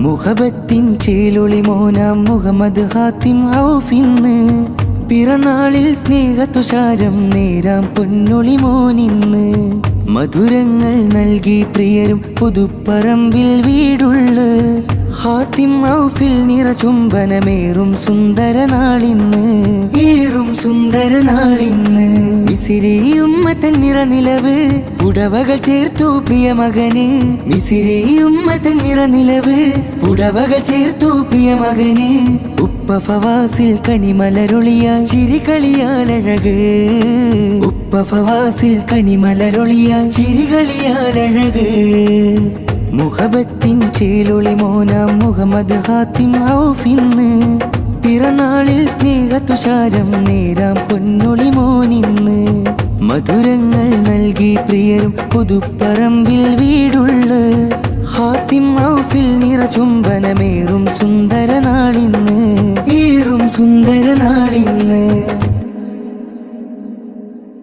മുഹബത്തിൻ ചേലൊളി മോനാം മുഹമ്മദ് ഹാത്തിം ഔഫിന്ന് പിറന്നാളിൽ സ്നേഹതുഷാരം നേരാം പൊന്നൊളി മോനിന്ന് മധുരങ്ങൾ നൽകി പ്രിയരും പുതുപ്പറമ്പിൽ വീടുള്ള ഹാത്തിം ഔഫിൽ നിറചുംബനമേറും സുന്ദര നാളിന്ന് ഏറും സുന്ദര നാളിന്ന് മിസിരിയുമ്മത്തൻ നിറനിലവ് പുടവകൾ ചേർത്തു പ്രിയ മകന് മിസിരിയുമ്മത്തൻ നിറനിലവ് പുടവകൾ ചേർത്തു പ്രിയ മകന് ഉപ്പ ഫവാസിൽ കണിമലരൊളിയായി ചിരികളിയാലഴക് ഉപ്പ ഫവാസിൽ കണിമലരൊളിയായി ചിരികളിയാലഴക് മുഹബത്തിൻ ചേലൊളി മോനാം മുഹമ്മദ് ഹാത്തിം ഔഫിന്ന് പിറന്നാളിൽ സ്നേഹതുഷാരം നേരാം പൊന്നൊളി മോനിന്ന് മധുരങ്ങൾ നൽകി പ്രിയരും പുതുപ്പറമ്പിൽ വീടുള്ള ഹാത്തിം ഔഫിൽ നിറചുംബനമേറും സുന്ദര നാളിന്ന്